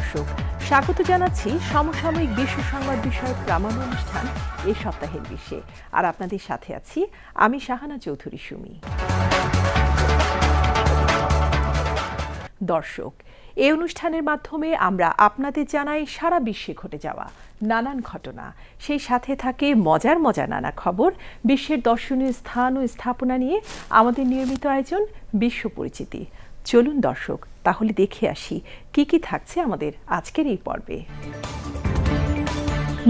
দর্শক, স্বাগত জানাচ্ছি সমসাময়িক বিশ্ব সংবাদ বিষয়ক প্রামাণ্য অনুষ্ঠান এই সপ্তাহের বিশ্বে। আর আপনাদের সাথে আছি আমি শাহানা চৌধুরী সুমি। দর্শক, এই অনুষ্ঠানের মাধ্যমে আমরা আপনাদের জানাই সারা বিশ্বে ঘটে যাওয়া নানান ঘটনা, সেই সাথে থাকে মজার নানা খবর, বিশ্বের দর্শনীয় স্থান ও স্থাপনা নিয়ে আমাদের নিয়মিত আয়োজন বিশ্ব পরিচিতি। চলুন দর্শক, তাহলে দেখে আসি কি কি থাকছে আমাদের আজকের এই পর্বে।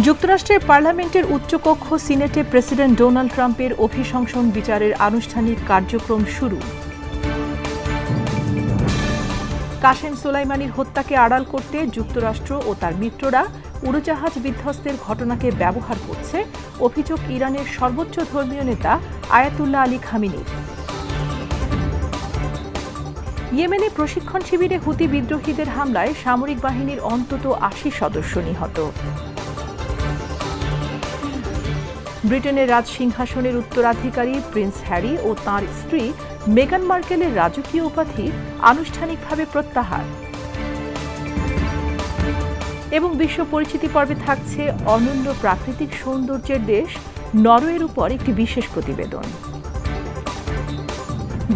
যুক্তরাষ্ট্রের পার্লামেন্টের উচ্চকক্ষ সিনেটে প্রেসিডেন্ট ডোনাল্ড ট্রাম্পের অভিশংসন বিচারের আনুষ্ঠানিক কার্যক্রম শুরু। কাশেম সোলাইমানির হত্যাকে আড়াল করতে যুক্তরাষ্ট্র ও তার মিত্ররা উড়োজাহাজ বিধ্বস্তের ঘটনাকে ব্যবহার করছে, অভিযোগ ইরানের সর্বোচ্চ ধর্মীয় নেতা আয়াতুল্লাহ আলী খামেনির। ইয়েমেনে প্রশিক্ষণ শিবিরে হুতি বিদ্রোহীদের হামলায় সামরিক বাহিনীর অন্তত ৮০ সদস্য নিহত। ব্রিটেনের রাজসিংহাসনের উত্তরাধিকারী প্রিন্স হ্যারি ও তাঁর স্ত্রী মেগান মার্কেলের রাজকীয় উপাধি আনুষ্ঠানিকভাবে প্রত্যাহার। এবং বিশ্ব পরিচিতি পর্বে থাকছে অনন্য প্রাকৃতিক সৌন্দর্যের দেশ নরওয়ের উপর একটি বিশেষ প্রতিবেদন।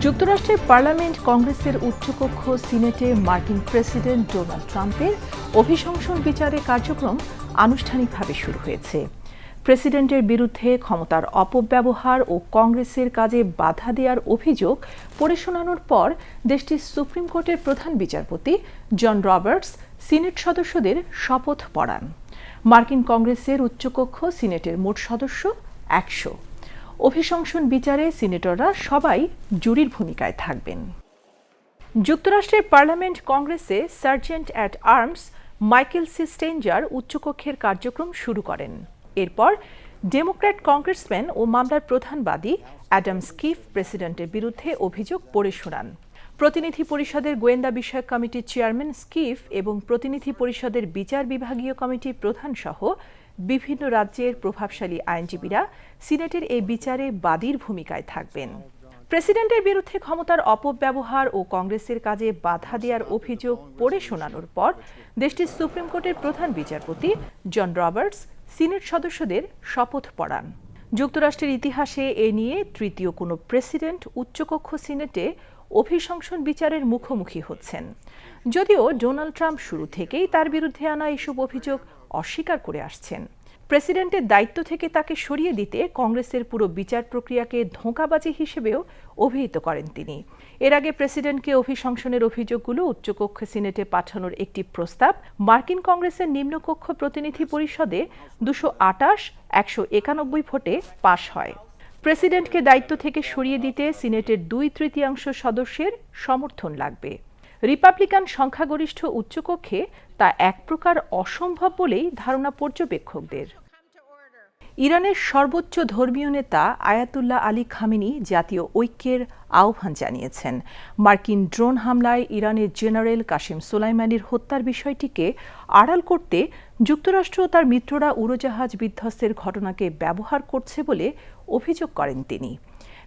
যুক্তরাষ্ট্রের পার্লামেন্ট কংগ্রেসের উচ্চকক্ষ সিনেটে মার্কিন প্রেসিডেন্ট ডোনাল্ড ট্রাম্পের অভিশংসন বিচারের কার্যক্রম আনুষ্ঠানিকভাবে শুরু হয়েছে। প্রেসিডেন্টের বিরুদ্ধে ক্ষমতার অপব্যবহার ও কংগ্রেসের কাজে বাধা দেওয়ার অভিযোগ পড়ে শোনানোর পর দেশটির সুপ্রিম কোর্টের প্রধান বিচারপতি জন রবার্টস সিনেট সদস্যদের শপথ পড়ান। মার্কিন কংগ্রেসের উচ্চকক্ষ সিনেটের মোট সদস্য ১০০। অভিশংসন বিচারে সিনেটররা সবাই জুরির ভূমিকায় থাকবেন। যুক্তরাষ্ট্রের পার্লামেন্ট কংগ্রেসে sergeant at arms Michael C Stenger উচ্চকক্ষের কার্যক্রম শুরু করেন। এরপর ডেমোক্র্যাট কংগ্রেসম্যান ও মামলার প্রধান বাদী অ্যাডাম স্কিফ প্রেসিডেন্টের বিরুদ্ধে অভিযোগ পড়ে শোনান। প্রতিনিধি পরিষদের গোয়েন্দা বিষয়ক কমিটির চেয়ারম্যান স্কিফ এবং প্রতিনিধি পরিষদের বিচার বিভাগীয় কমিটির প্রধান সহ বিভিন্ন রাজ্যের প্রভাবশালী আইনজীবীরা সিনেটের এই বিচারে বাদীর ভূমিকায় থাকবেন। প্রেসিডেন্টের বিরুদ্ধে ক্ষমতার অপব্যবহার ও কংগ্রেসের কাজে বাধা দেওয়ার অভিযোগ পড়ে শোনানোর পর দেশটির সুপ্রিম কোর্টের প্রধান বিচারপতি জন রবার্টস সিনেট সদস্যদের শপথ পড়ান। যুক্তরাষ্ট্রের ইতিহাসে এ নিয়ে তৃতীয় কোনো প্রেসিডেন্ট উচ্চকক্ষ সিনেটে অভিশংসন বিচারের মুখোমুখি হচ্ছেন। যদিও ডোনাল্ড ট্রাম্প শুরু থেকেই তার বিরুদ্ধে আনা এসব অভিযোগ অস্বীকার করে আসছেন। প্রেসিডেন্টের দায়িত্ব থেকে তাকে সরিয়ে দিতে কংগ্রেসের পুরো বিচার প্রক্রিয়াকে ধোঁকাবাজি হিসেবেও অভিহিত করেন তিনি। এর আগে প্রেসিডেন্টকে অভিশংসনের অভিযোগগুলো উচ্চকক্ষ সিনেটে পাঠানোর একটি প্রস্তাব মার্কিন কংগ্রেসের নিম্নকক্ষ প্রতিনিধি পরিষদে ২২৮-১৯১ ভোটে পাশ হয়। প্রেসিডেন্টকে দায়িত্ব থেকে সরিয়ে দিতে সিনেটের ২/৩ সদস্যের সমর্থন লাগবে। রিপাবলিকান সংখ্যাগরিষ্ঠ উচ্চকক্ষে তা এক প্রকার অসম্ভব বলেই ধারণা পর্যবেক্ষকদের। ইরানের সর্বোচ্চ ধর্মীয় নেতা আয়াতুল্লাহ আলী খামেনি জাতীয় ঐক্যের আহ্বান জানিয়েছেন। মার্কিন ড্রোন হামলায় ইরানের জেনারেল কাশেম সোলাইমানির হত্যার বিষয়টিকে আড়াল করতে যুক্তরাষ্ট্র ও তার মিত্ররা উড়োজাহাজ বিধ্বস্তের ঘটনাকে ব্যবহার করছে বলে অভিযোগ করেন তিনি।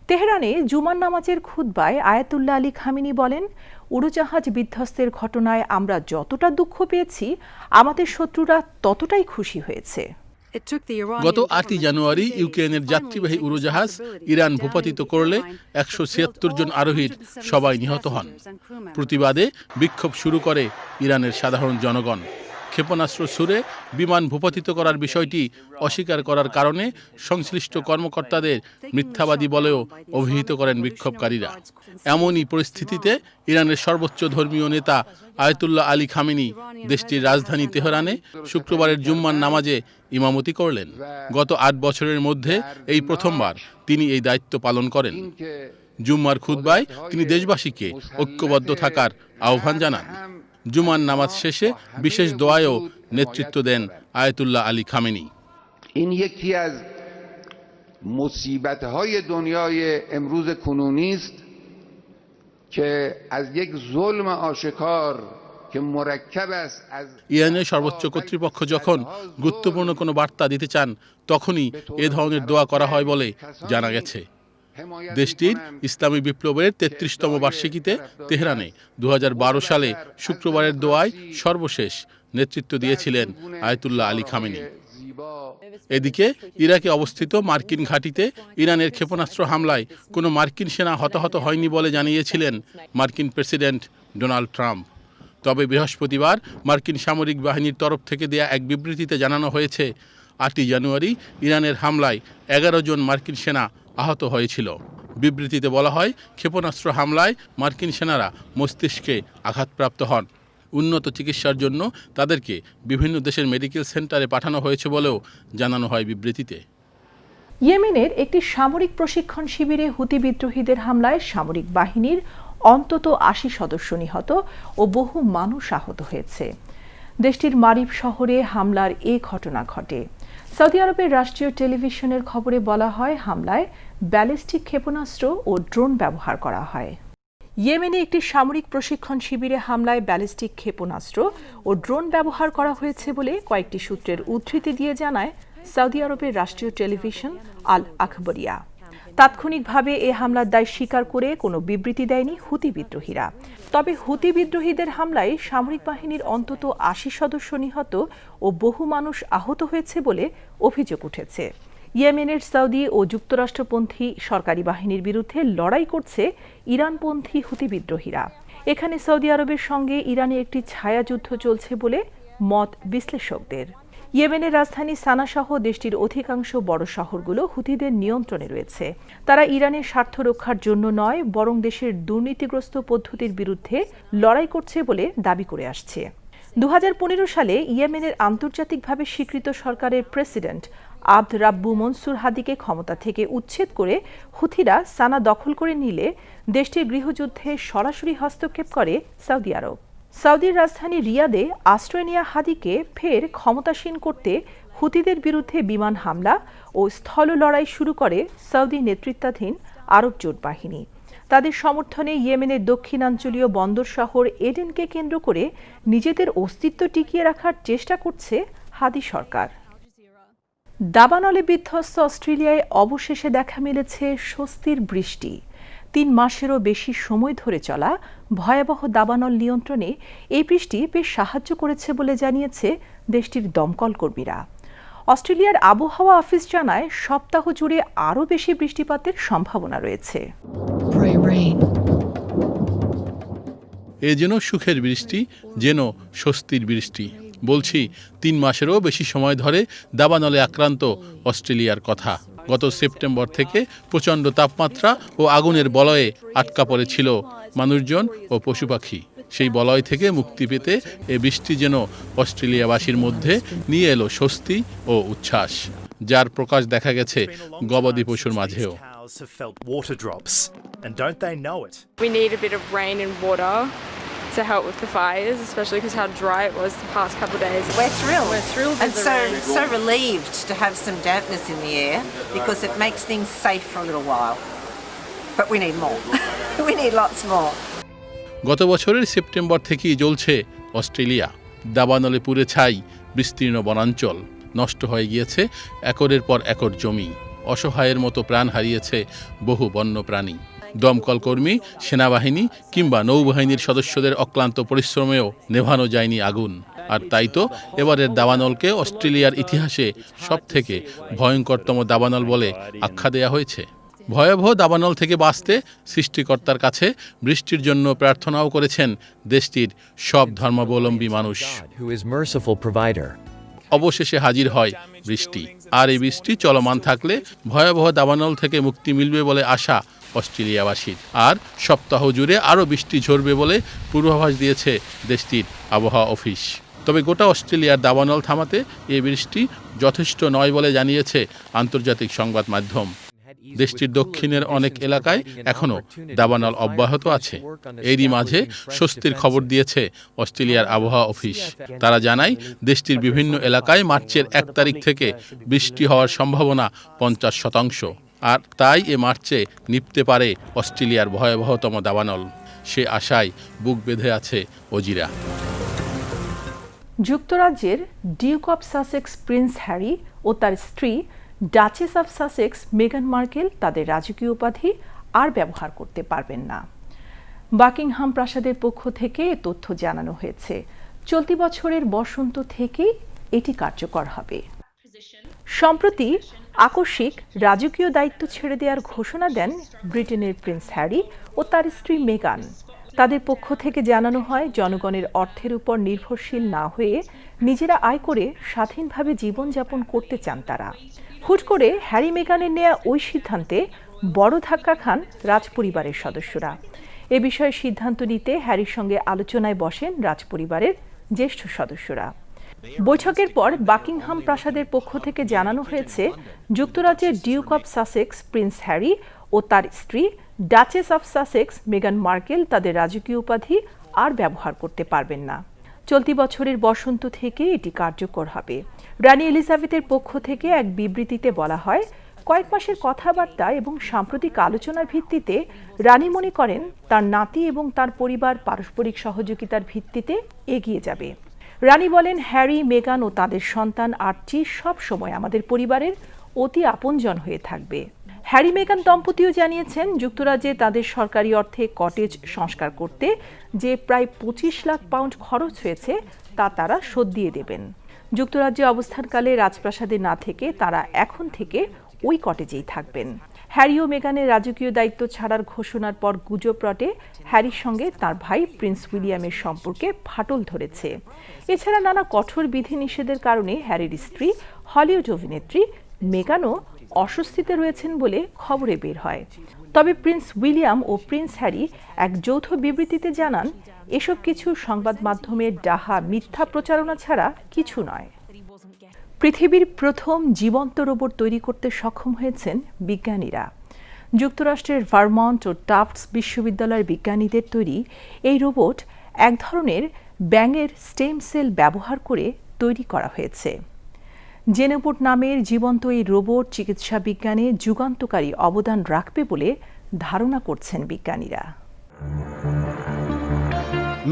তেহরানে জুমার নামাজের খুতবায় আয়াতুল্লাহ আলী খামেনি বলেন, উড়োজাহাজ বিধ্বস্তের ঘটনায় আমরা যতটা দুঃখ পেয়েছি, আমাদের শত্রুরা ততটাই খুশি হয়েছে। গত ৮ই জানুয়ারি ইউক্রেনের যাত্রীবাহী উড়োজাহাজ ইরান ভূপাতিত করলে ১৭৬ জন আরোহীর সবাই নিহত হন। প্রতিবাদে বিক্ষোভ শুরু করে ইরানের সাধারণ জনগণ। ক্ষেপণাস্ত্র ছুড়ে বিমান ভূপাতিত করার বিষয়টি অস্বীকার করার কারণে সংশ্লিষ্ট কর্মকর্তাদের মিথ্যাবাদী বলেও অভিহিত করেন বিক্ষোভকারীরা। এমনই পরিস্থিতিতে ইরানের সর্বোচ্চ ধর্মীয় নেতা আয়াতুল্লাহ আলী খামেনি দেশটির রাজধানী তেহরানে শুক্রবারের জুম্মার নামাজে ইমামতি করলেন। গত ৮ বছরের মধ্যে এই প্রথমবার তিনি এই দায়িত্ব পালন করেন। জুম্মার খুতবায় তিনি দেশবাসীকে ঐক্যবদ্ধ থাকার আহ্বান জানান। জুমার নামাজ শেষে বিশেষ দোয়ায়ও নেতৃত্ব দেন আয়াতুল্লাহ আলী খামেনি। این یکی از مصیبت‌های دنیای امروز کنونی است که از یک ظلم آشکار که مرکب است از ইরানের সর্বোচ্চ কর্তৃপক্ষ যখন গুরুত্বপূর্ণ কোনো বার্তা দিতে চান তখনই এ ধরনের দোয়া করা হয় বলে জানা গেছে। দেশটির ইসলামী বিপ্লবের ৩৩তম বার্ষিকীতে তেহরানে ২০১২ সালে শুক্রবারের দোয়ায় সর্বশেষ নেতৃত্ব দিয়েছিলেন আয়াতুল্লাহ আলী খামেনি। এদিকে ইরাকে অবস্থিত মার্কিন ঘাঁটিতে ইরানের ক্ষেপণাস্ত্র হামলায় কোনো মার্কিন সেনা হতাহত হয়নি বলে জানিয়েছিলেন মার্কিন প্রেসিডেন্ট ডোনাল্ড ট্রাম্প। তবে বৃহস্পতিবার মার্কিন সামরিক বাহিনীর তরফ থেকে দেয়া এক বিবৃতিতে জানানো হয়েছে 8ই জানুয়ারি ইরানের হামলায় 11 জন মার্কিন সেনা আহত হয়েছিল। বিবৃতিতে বলা হয়, ক্ষেপণাস্ত্র হামলায় মার্কিন সেনারা মস্তিষ্কে আঘাতপ্রাপ্ত হন। উন্নত চিকিৎসার জন্য তাদেরকে বিভিন্ন দেশের মেডিকেল সেন্টারে পাঠানো হয়েছে বলেও জানানো হয় বিবৃতিতে। ইয়েমেনের একটি সামরিক প্রশিক্ষণ শিবিরে হুতি বিদ্রোহীদের হামলায় সামরিক বাহিনীর অন্তত 80 সদস্য নিহত ও বহু মানুষ আহত হয়েছে। দেশটির মারিব শহরে হামলার এ ঘটনা ঘটে। সৌদি আরবের রাষ্ট্রীয় টেলিভিশনের খবরে বলা হয়, হামলায় ব্যালিস্টিক ক্ষেপণাস্ত্র ও ড্রোন ব্যবহার করা হয়। ইয়েমেনে একটি সামরিক প্রশিক্ষণ শিবিরে হামলায় ব্যালিস্টিক ক্ষেপণাস্ত্র ও ড্রোন ব্যবহার করা হয়েছে বলে কয়েকটি সূত্রের উদ্ধৃতি দিয়ে জানায় সৌদি আরবের রাষ্ট্রীয় টেলিভিশন আল আখবরিয়া। তাৎক্ষণিকভাবে এ হামলার দায় স্বীকার করে কোনো বিবৃতি দেয়নি হুতি বিদ্রোহীরা। তবে হুতি বিদ্রোহীদের হামলায় সামরিক বাহিনীর অন্তত 80 সদস্য নিহত ও বহু মানুষ আহত হয়েছে বলে অভিযোগ উঠেছে। ইয়েমেনের সৌদি ও যুক্তরাষ্ট্রপন্থী সরকারি বাহিনীর বিরুদ্ধে লড়াই করছে ইরানপন্থী হুতি বিদ্রোহীরা। এখানে সৌদি আরবের সঙ্গে ইরানের একটি ছায়াযুদ্ধ চলছে বলে মত বিশ্লেষকদের। ইয়েমেনের রাজধানী সানা সহ দেশটির অধিকাংশ বড় শহরগুলো হুতিদের নিয়ন্ত্রণে রয়েছে। তারা ইরানের স্বার্থ রক্ষার জন্য নয়, বরং দেশের দুর্নীতিগ্রস্ত পদ্ধতির বিরুদ্ধে লড়াই করছে বলে দাবি করে আসছে। 2015 সালে ইয়েমেনের আন্তর্জাতিকভাবে স্বীকৃত সরকারের প্রেসিডেন্ট আব্দ রাব্বু মনসুর হাদিকে ক্ষমতা থেকে উচ্ছেদ করে হুথিরা সানা দখল করে নিলে দেশটির গৃহযুদ্ধে সরাসরি হস্তক্ষেপ করে সৌদি আরব। সৌদির রাজধানী রিয়াদে আশ্রয় নেওয়া হাদিকে ফের ক্ষমতাসীন করতে হুতিদের বিরুদ্ধে বিমান হামলা ও স্থল লড়াই শুরু করে সৌদি নেতৃত্বাধীন আরব জোট বাহিনী। তাদের সমর্থনে ইয়েমেনের দক্ষিণাঞ্চলীয় বন্দর শহর এডেনকে কেন্দ্র করে নিজেদের অস্তিত্ব টিকিয়ে রাখার চেষ্টা করছে হাদি সরকার। দাবানলে বিধ্বস্ত অস্ট্রেলিয়ায় অবশেষে দেখা মিলেছে স্বস্তির বৃষ্টি। 3 মাসেরও বেশি সময় ধরে চলা ভয়াবহ দাবানল নিয়ন্ত্রণে এই বৃষ্টি বেশ সাহায্য করেছে বলে জানিয়েছে দেশটির দমকল কর্মীরা। অস্ট্রেলিয়ার আবহাওয়া অফিস জানায়, সপ্তাহ জুড়ে আরও বেশি বৃষ্টিপাতের সম্ভাবনা রয়েছে। এ যেন সুখের বৃষ্টি, যেন স্বস্তির বৃষ্টি। বলছি, 3 মাসেরও বেশি সময় ধরে দাবানলে আক্রান্ত অস্ট্রেলিয়ার কথা। গত সেপ্টেম্বর থেকে প্রচণ্ড তাপমাত্রা ও আগুনের বলয়ে আটকা পড়েছিল মানুষজন ও পশু পাখি। সেই বলয় থেকে মুক্তি পেতে এ বৃষ্টি যেন অস্ট্রেলিয়াবাসীর মধ্যে নিয়ে এলো স্বস্তি ও উচ্ছ্বাস, যার প্রকাশ দেখা গেছে গবাদি পশুর মাঝেও। We need a bit of rain and water to help with the fires, especially because how dry it was the past couple of days. We're thrilled. We're thrilled And with the rain. so relieved to have some dampness in the air because it makes things safe for a little while. But we need more. We need lots more. গত বছরের September থেকেই জ্বলছে Australia. দাবানলে পুড়ে ছাই বিস্তীর্ণ বনাঞ্চল, নষ্ট হয়ে গিয়েছে একরের পর একর জমি, অসহায়ের মতো প্রাণ হারিয়েছে বহু বন্যপ্রাণী। দমকল কর্মী, সেনাবাহিনী কিংবা নৌবাহিনীর সদস্যদের অক্লান্ত পরিশ্রমেও নেভানো যায়নি আগুন। আর তাই তো এবারের দাবানলকে অস্ট্রেলিয়ার ইতিহাসে সবথেকে ভয়ঙ্করতম দাবানল বলে আখ্যা দেয়া হয়েছে। ভয়াবহ দাবানল থেকে বাঁচতে সৃষ্টিকর্তার কাছে বৃষ্টির জন্য প্রার্থনাও করেছেন দেশটির সব ধর্মাবলম্বী মানুষ। অবশেষে হাজির হয় বৃষ্টি, আর এই বৃষ্টি চলমান থাকলে ভয়াবহ দাবানল থেকে মুক্তি মিলবে বলে আশা অস্ট্রেলিয়াবাসীর। আর সপ্তাহ জুড়ে আরও বৃষ্টি ঝরবে বলে পূর্বাভাস দিয়েছে দেশটির আবহাওয়া অফিস। তবে গোটা অস্ট্রেলিয়ার দাবানল থামাতে এই বৃষ্টি যথেষ্ট নয় বলে জানিয়েছে আন্তর্জাতিক সংবাদ মাধ্যম। দেশটির দক্ষিণের অনেক এলাকায় এখনও দাবানল অব্যাহত আছে। এরই মাঝে স্বস্তির খবর দিয়েছে অস্ট্রেলিয়ার আবহাওয়া অফিস। তারা জানায়, দেশটির বিভিন্ন এলাকায় মার্চের 1 তারিখ থেকে বৃষ্টি হওয়ার সম্ভাবনা 50%। আর তাই এ মার্চে নিপতে পারে অস্ট্রেলিয়ার ভয়াবহতম দাবানল। সে আশায় বুক বেঁধে আছে অজিরা। যুক্তরাজ্যের duke of Sussex prince Harry ও তার স্ত্রী ডাচেস অব সাসেক্স মেগান মার্কেল তাদের রাজকীয় উপাধি আর ব্যবহার করতে পারবেন না। বাকিংহাম প্রাসাদের পক্ষ থেকে এ তথ্য জানানো হয়েছে। চলতি বছরের বসন্ত থেকে এটি কার্যকর হবে। সম্প্রতি আকস্মিক রাজকীয় দায়িত্ব ছেড়ে দেওয়ার ঘোষণা দেন ব্রিটেনের প্রিন্স হ্যারি ও তার স্ত্রী মেগান। তাদের পক্ষ থেকে জানানো হয়, জনগণের অর্থের উপর নির্ভরশীল না হয়ে নিজেরা আয় করে স্বাধীনভাবে জীবনযাপন করতে চান তারা। হুট করে হ্যারি মেগানের নেয়া ওই সিদ্ধান্তে বড় ধাক্কা খান রাজপরিবারের সদস্যরা। এ বিষয়ে সিদ্ধান্ত নিতে হ্যারির সঙ্গে আলোচনায় বসেন রাজপরিবারের জ্যেষ্ঠ সদস্যরা। বৈঠকের পর বাকিংহাম প্রাসাদের পক্ষ থেকে জানানো হয়েছে, যুক্তরাজ্যের duke of Sussex prince Harry ও তার স্ত্রী ডাচেস অব সাসেক্স মেগান মার্কেল তাদের রাজকীয় উপাধি আর ব্যবহার করতে পারবেন না। চলতি বছরের বসন্ত থেকে এটি কার্যকর হবে। রানী এলিজাবেথের পক্ষ থেকে এক বিবৃতিতে বলা হয়, কয়েক মাসের কথাবার্তা এবং সাম্প্রতিক আলোচনার ভিত্তিতে রানী মনে করেন তার নাতি এবং তার পরিবার পারস্পরিক সহযোগিতার ভিত্তিতে এগিয়ে যাবে। রানী বলেন, হ্যারি, মেগান ও তাদের সন্তান আর্চি সব সময় আমাদের পরিবারের অতি আপনজন হয়ে থাকবে। হ্যারি মেগান দম্পতিও জানিয়েছেন, যুক্তরাজ্যে তাদের সরকারি অর্থে কটেজ সংস্কার করতে যে প্রায় 25 লাখ পাউন্ড খরচ হয়েছে তা তারা শোধ দিয়ে দেবেন। যুক্তরাজ্যে অবস্থানকালে রাজপ্রাসাদে না থেকে তারা এখন থেকে ওই কটেজেই থাকবেন। হ্যারি ও মেগানের রাজকীয় দায়িত্ব ছাড়ার ঘোষণার পর গুজব রটে হ্যারির সঙ্গে তার ভাই প্রিন্স উইলিয়ামের সম্পর্কে ফাটল ধরেছে। এছাড়া নানা কঠোর বিধিনিষেধের কারণে হ্যারির স্ত্রী হলিউড অভিনেত্রী মেগানও অস্বস্তিতে রয়েছেন বলে খবরে বের হয়। তবে প্রিন্স উইলিয়াম ও প্রিন্স হ্যারি এক যৌথ বিবৃতিতে জানান, এসব কিছু সংবাদ মাধ্যমের ডাহা মিথ্যা প্রচারণা ছাড়া কিছু নয়। পৃথিবীর প্রথম জীবন্ত রোবট তৈরি করতে সক্ষম হয়েছেন বিজ্ঞানীরা। যুক্তরাষ্ট্রের ভারমন্ট ও টাফটস বিশ্ববিদ্যালয়ের বিজ্ঞানীদের তৈরি এই রোবট এক ধরনের ব্যাঙের স্টেম সেল ব্যবহার করে তৈরি করা হয়েছে। জেনোবোট নামের জীবন্ত এই রোবট চিকিৎসা বিজ্ঞানে যুগান্তকারী অবদান রাখবে বলে ধারণা করছেন বিজ্ঞানীরা।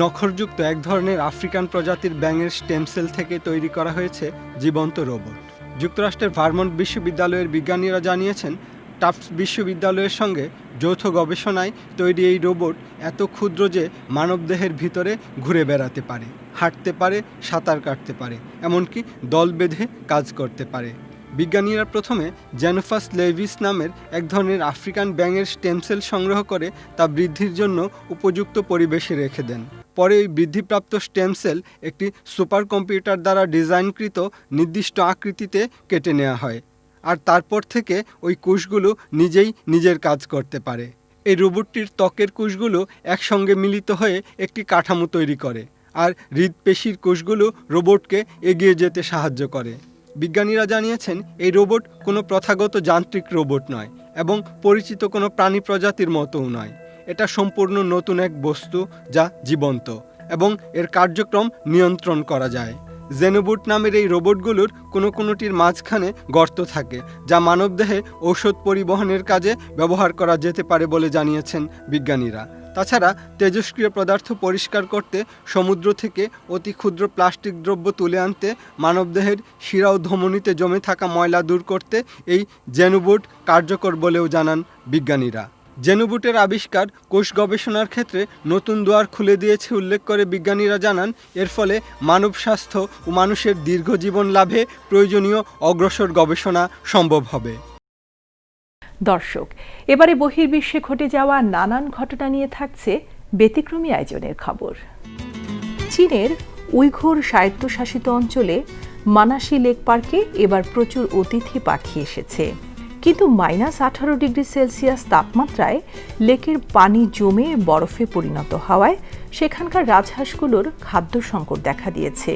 নখরযুক্ত এক ধরনের আফ্রিকান প্রজাতির ব্যাঙের স্টেম সেল থেকে তৈরি করা হয়েছে জীবন্ত রোবট। যুক্তরাষ্ট্রের ভারমন্ট বিশ্ববিদ্যালয়ের বিজ্ঞানীরা জানিয়েছেন, টাফটস বিশ্ববিদ্যালয়ের সঙ্গে যৌথ গবেষণায় তৈরি এই রোবট এত ক্ষুদ্র যে মানবদেহের ভিতরে ঘুরে বেড়াতে পারে, হাঁটতে পারে, সাঁতার কাটতে পারে, এমনকি দল বেঁধে কাজ করতে পারে। বিজ্ঞানীরা প্রথমে জেনোফাস লেভিস নামের এক ধরনের আফ্রিকান ব্যাঙের স্টেম সেল সংগ্রহ করে তা বৃদ্ধির জন্য উপযুক্ত পরিবেশে রেখে দেন। পরে ওই বৃদ্ধিপ্রাপ্ত স্টেম সেল একটি সুপার কম্পিউটার দ্বারা ডিজাইনকৃত নির্দিষ্ট আকৃতিতে কেটে নেওয়া হয়, আর তারপর থেকে ওই কোষগুলো নিজেই নিজের কাজ করতে পারে। এই রোবটটির ত্বকের কোষগুলো একসঙ্গে মিলিত হয়ে একটি কাঠামো তৈরি করে, আর হৃদপেশির কোষগুলো রোবটকে এগিয়ে যেতে সাহায্য করে। বিজ্ঞানীরা জানিয়েছেন, এই রোবট কোনো প্রথাগত যান্ত্রিক রোবট নয় এবং পরিচিত কোনো প্রাণী প্রজাতির মতোও নয়। এটা সম্পূর্ণ নতুন এক বস্তু যা জীবন্ত এবং এর কার্যক্রম নিয়ন্ত্রণ করা যায়। জেনোবোট নামের এই রোবটগুলোর কোনোটির মাঝখানে গর্ত থাকে, যা মানবদেহে ঔষধ পরিবহনের কাজে ব্যবহার করা যেতে পারে বলে জানিয়েছেন বিজ্ঞানীরা। তাছাড়া তেজস্ক্রিয় পদার্থ পরিষ্কার করতে, সমুদ্র থেকে অতি ক্ষুদ্র প্লাস্টিক দ্রব্য তুলে আনতে, মানবদেহের শিরা ও ধমনীতে জমে থাকা ময়লা দূর করতে এই জেনোবোট কার্যকর বলেও জানান বিজ্ঞানীরা। জেনোবোটের আবিষ্কার কোষ গবেষণার ক্ষেত্রে নতুন দুয়ার খুলে দিয়েছে উল্লেখ করে বিজ্ঞানীরা জানান, এর ফলে মানব স্বাস্থ্য ও মানুষের দীর্ঘজীবন লাভে প্রয়োজনীয় অগ্রসর গবেষণা সম্ভব হবে। দর্শক, এবারে বহির্বিশ্বে ঘটে যাওয়া নানান ঘটনা নিয়ে থাকছে ব্যতিক্রমী আয়োজনের খবর। চীনের উইঘুর স্বায়ত্তশাসিত অঞ্চলে মানাসি লেক পার্কে এবার প্রচুর অতিথি পাখি এসেছে, কিন্তু -18 ডিগ্রি সেলসিয়াস তাপমাত্রায় লেকের পানি জমে বরফে পরিণত হওয়ায় সেখানকার রাজহাঁসগুলোর খাদ্য সংকট দেখা দিয়েছে।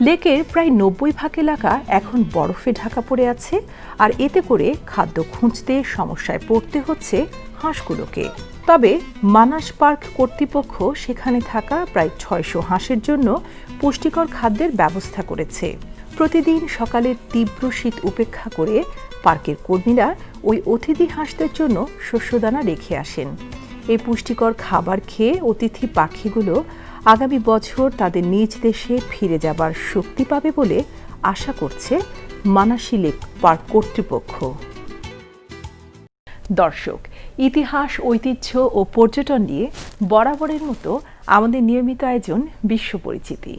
লেকের প্রায় 90% এলাকা এখন বরফে ঢাকা পড়ে আছে, আর এতে করে খাদ্য খুঁজতে সমস্যায় পড়তে হচ্ছে হাঁসগুলোকে। তবে মানাস পার্ক কর্তৃপক্ষ সেখানে থাকা প্রায় 600 হাঁসের জন্য পুষ্টিকর খাদ্যের ব্যবস্থা করেছে। প্রতিদিন সকালের তীব্র শীত উপেক্ষা করে পার্কের কর্মীরা ওই অতিথি হাঁসদের জন্য শস্যদানা রেখে আসেন। এই পুষ্টিকর খাবার খেয়ে অতিথি পাখিগুলো আগামী বছর তাদের নিজ দেশে ফিরে যাবার শক্তি পাবে বলে আশা করছে মানাসি লেক পার্ক কর্তৃপক্ষ। দর্শক, ইতিহাস, ঐতিহ্য ও পর্যটন নিয়ে বরাবরের মতো আমাদের নিয়মিত আয়োজন বিশ্ব পরিচিতি।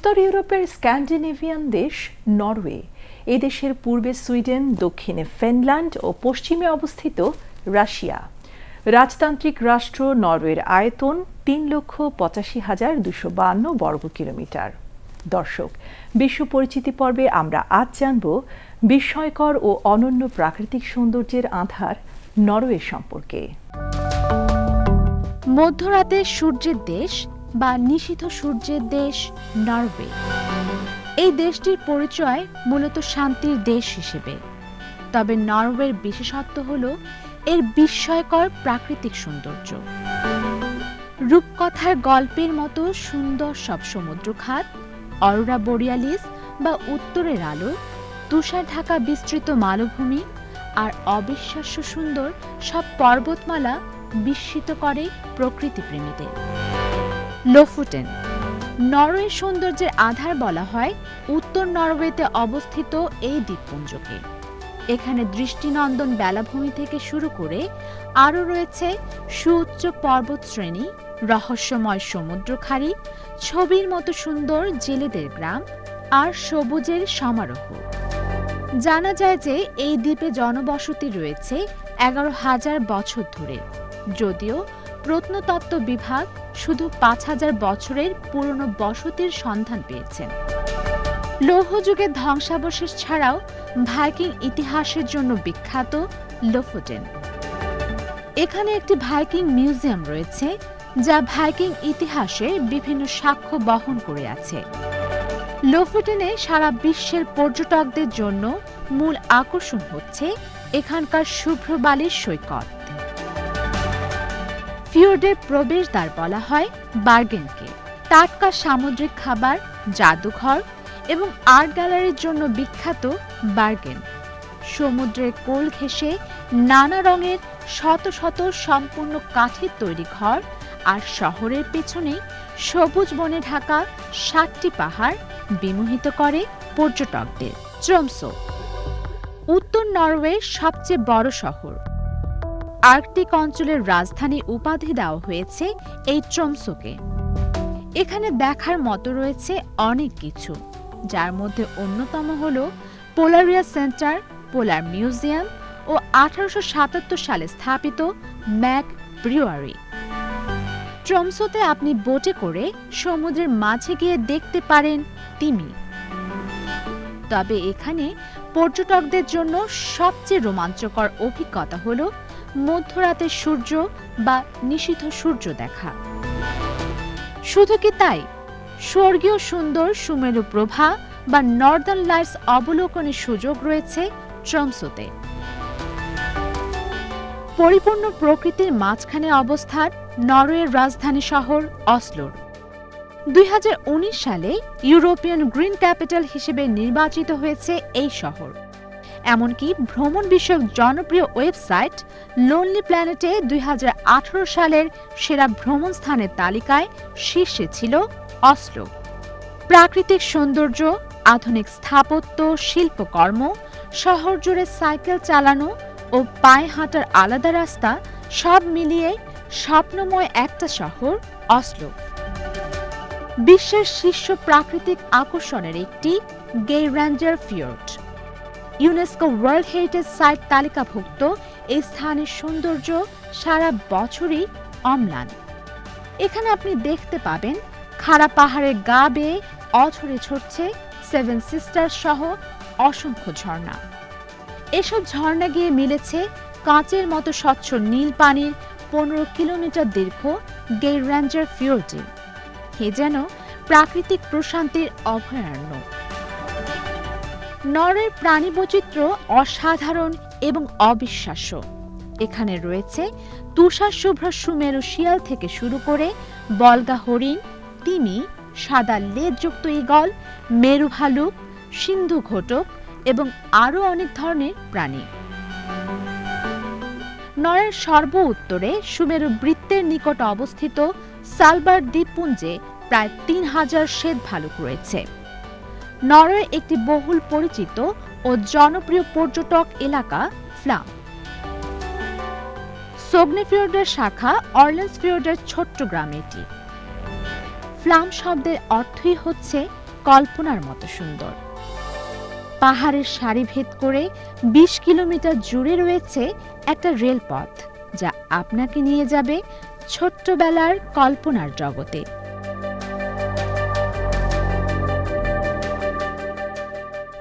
উত্তর ইউরোপের স্ক্যান্ডিনেভিয়ান দেশ নরওয়ে। এই দেশের পূর্বে সুইডেন, দক্ষিণে ফিনল্যান্ড ও পশ্চিমে অবস্থিত রাশিয়া। রাজতান্ত্রিক রাষ্ট্র নরওয়ের আয়তন 3,85,252 বর্গ কিলোমিটার। দর্শক, বিশ্ব পরিচিতি পর্বে আমরা আজ জানব বিস্ময়কর ও অনন্য প্রাকৃতিক সৌন্দর্যের আধার নরওয়ে সম্পর্কে। মধ্যরাতে সূর্যের দেশ বা নিশীথ সূর্যের দেশ নরওয়ে। এই দেশটির পরিচয় মূলত শান্তির দেশ হিসেবে। তবে নরওয়ের বিশেষত্ব হল এর বিস্ময়কর প্রাকৃতিক সৌন্দর্য। রূপকথার গল্পের মতো সুন্দর সব সমুদ্রখাত, অরোরা বোরিয়ালিস বা উত্তরের আলো, তুষার ঢাকা বিস্তৃত মালভূমি আর অবিশ্বাস্য সুন্দর সব পর্বতমালা বিস্মিত করে প্রকৃতিপ্রেমীদের। লোফুটেন নরওয়ের সৌন্দর্যের আধার বলা হয় উত্তর নরওয়েতে অবস্থিত এই দ্বীপপুঞ্জকে। এখানে দৃষ্টিনন্দন বেলাভূমি থেকে শুরু করে আরও রয়েছে সুউচ্চ পর্বতশ্রেণী, রহস্যময় সমুদ্রখাড়ি, ছবির মতো সুন্দর জেলেদের গ্রাম আর সবুজের সমারোহ। জানা যায় যে এই দ্বীপে জনবসতি রয়েছে 11,000 বছর ধরে, যদিও প্রত্নতত্ত্ব বিভাগ শুধু 5,000 বছরের পুরনো বসতির সন্ধান পেয়েছেন। লৌহযুগের ধ্বংসাবশেষ ছাড়াও ভাইকিং ইতিহাসের জন্য বিখ্যাত লোফুটেন। এখানে একটি ভাইকিং মিউজিয়াম রয়েছে, যা ভাইকিং ইতিহাসের বিভিন্ন সাক্ষ্য বহন করে আছে। লোফুটেনে সারা বিশ্বের পর্যটকদের জন্য মূল আকর্ষণ হচ্ছে এখানকার শুভ্র বালির সৈকত। ফিওর্ডের প্রবেশদ্বার বলা হয় বার্গেনকে। টাটকা সামুদ্রিক খাবার, জাদুঘর এবং আর্ট গ্যালারির জন্য বিখ্যাত বার্গেন। সমুদ্রের কোল ঘেঁষে নানা রঙের শত শত সম্পূর্ণ কাঠের তৈরি ঘর আর শহরের পেছনে সবুজ বনে ঢাকা 7টি পাহাড় বিমোহিত করে পর্যটকদের। ট্রমসো উত্তর নরওয়ের সবচেয়ে বড় শহর। আর্কটিক অঞ্চলের রাজধানী উপাধি দেওয়া হয়েছে এই ট্রমসোকে। এখানে দেখার মতো রয়েছে অনেক কিছু, যার মধ্যে অন্যতম হল পোলারিয়া সেন্টার, পোলার মিউজিয়াম ও 1877 সালে স্থাপিত ম্যাক ব্রিউয়ারি। ট্রমসোতে আপনি বোটে করে সমুদ্রের মাঝে গিয়ে দেখতে পারেন তিমি। তবে এখানে পর্যটকদের জন্য সবচেয়ে রোমাঞ্চকর অভিজ্ঞতা হল মধ্যরাতের সূর্য বা নিশীথ সূর্য দেখা। শুধু কি তাই, স্বর্গীয় সুন্দর সুমেরু প্রভা বা নর্দার্ন লাইটস অবলোকনের সুযোগ রয়েছে ট্রমসোতে। পরিপূর্ণ প্রকৃতির মাঝখানে অবস্থান নরওয়ের রাজধানী শহর অসলোর। 2019 সালে ইউরোপিয়ান গ্রিন ক্যাপিটাল হিসেবে নির্বাচিত হয়েছে এই শহর। এমনকি ভ্রমণ বিষয়ক জনপ্রিয় ওয়েবসাইট লোনলি প্ল্যানেটে 2018 সালের সেরা ভ্রমণ স্থানের তালিকায় শীর্ষে ছিল অসলো। প্রাকৃতিক সৌন্দর্য, আধুনিক স্থাপত্য, শিল্পকর্ম, শহর জুড়ে সাইকেল চালানো ও পায়ে হাঁটার আলাদা রাস্তা সব মিলিয়ে স্বপ্নময় একটা শহর অসলো। বিশ্বের শীর্ষ প্রাকৃতিক আকর্ষণের একটি Geiranger fjord. UNESCO world heritage site তালিকাভুক্ত এই স্থানের সৌন্দর্য সারা বছরই অম্লান। এখানে আপনি দেখতে পাবেন খাড়া পাহাড়ের গা বেয়ে অঝরে ছড়ছে 7 সিস্টার্স সহ অসংখ্য ঝর্ণা। এসব ঝর্ণা গিয়ে মিলেছে কাঁচের মতো স্বচ্ছ নীল পানির 15 কিলোমিটার দীর্ঘ গেইরাঞ্জার ফিওর্ডে। এ যেন প্রাকৃতিক প্রশান্তির অভয়ারণ্য। নরওয়ের প্রাণীবৈচিত্র্য অসাধারণ এবং অবিশ্বাস্য। এখানে রয়েছে তুষার শুভ্র সুমেরু শিয়াল থেকে শুরু করে বলগা হরিণ, তিমি, সাদা লেজযুক্ত ঈগল, মেরু ভালুক, সিন্ধু ঘোটক এবং আরও অনেক ধরনের প্রাণী। নরওয়ের সর্ব উত্তরে সুমেরু বৃত্তের নিকট অবস্থিত সালবার্ড দ্বীপপুঞ্জে প্রায় 3000 শ্বেত ভালুক রয়েছে। নরওয়ে একটি বহুল পরিচিত ও জনপ্রিয় পর্যটক এলাকা ফ্লাম। সোগনেফিওর্ডের শাখা অরলেন্সফিওর্ডের ছোট্ট গ্রাম এটি। ফ্লাম শব্দের অর্থই হচ্ছে কল্পনার মতো সুন্দর। পাহাড়ের সারি ভেদ করে ২০ কিলোমিটার জুড়ে রয়েছে একটা রেলপথ, যা আপনাকে নিয়ে যাবে ছোট্টবেলার কল্পনার জগতে।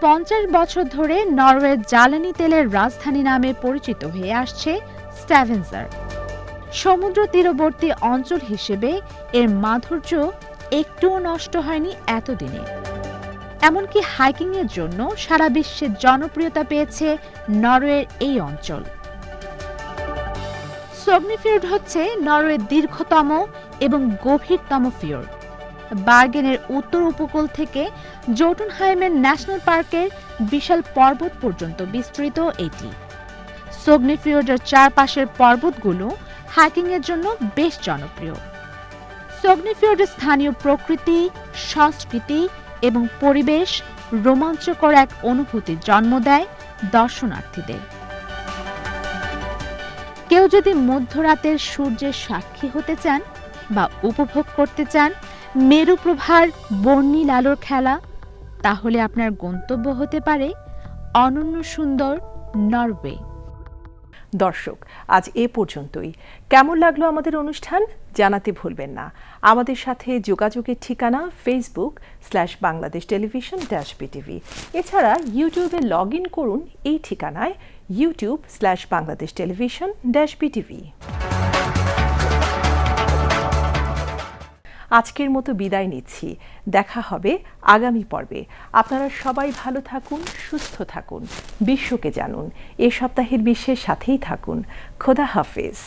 পঞ্চাশ বছর ধরে নরওয়ের জ্বালানি তেলের রাজধানী নামে পরিচিত হয়ে আসছে স্ট্যাভেনজার। সমুদ্র তীরবর্তী অঞ্চল হিসেবে এর মাধুর্য একটুও নষ্ট হয়নি এতদিনে। এমনকি হাইকিংয়ের জন্য সারা বিশ্বে জনপ্রিয়তা পেয়েছে নরওয়ের এই অঞ্চল। সোগনিফিয়র্ড হচ্ছে নরওয়ের দীর্ঘতম এবং গভীরতম ফিয়র্ড। বার্গেনের উত্তর উপকূল থেকে জোটুনহাইমের ন্যাশনাল পার্কের বিশাল পর্বত পর্যন্ত বিস্তৃত এটি। সোগনিফিয়র্ডের চারপাশের পর্বতগুলো হাইকিংয়ের জন্য বেশ জনপ্রিয়। সোগনিফিয়র্ডের স্থানীয় প্রকৃতি, সংস্কৃতি এবং পরিবেশ রোমাঞ্চকর এক অনুভূতির জন্ম দেয় দর্শনার্থীদের। কেউ যদি মধ্যরাতের সূর্যের সাক্ষী হতে চান বা উপভোগ করতে চান মেরুপ্রভার বর্ণিল আলোর খেলা, তাহলে আপনার গন্তব্য হতে পারে অনন্য সুন্দর নরওয়ে। দর্শক, আজ এ পর্যন্তই। কেমন লাগলো আমাদের অনুষ্ঠান জানাতে ভুলবেন না। আমাদের সাথে যোগাযোগের ঠিকানা Facebook/বাংলাদেশ টেলিভিশন -BTV। এছাড়া ইউটিউবে লগ ইন করুন এই ঠিকানায় YouTube/বাংলাদেশ টেলিভিশন -BTV। আজকের মতো বিদায় নিচ্ছি। দেখা হবে আগামী পর্বে। আপনারা সবাই ভালো থাকুন, সুস্থ থাকুন, বিশ্বকে জানুন। এ সপ্তাহের বিশ্বের সাথেই থাকুন। খোদা হাফেজ।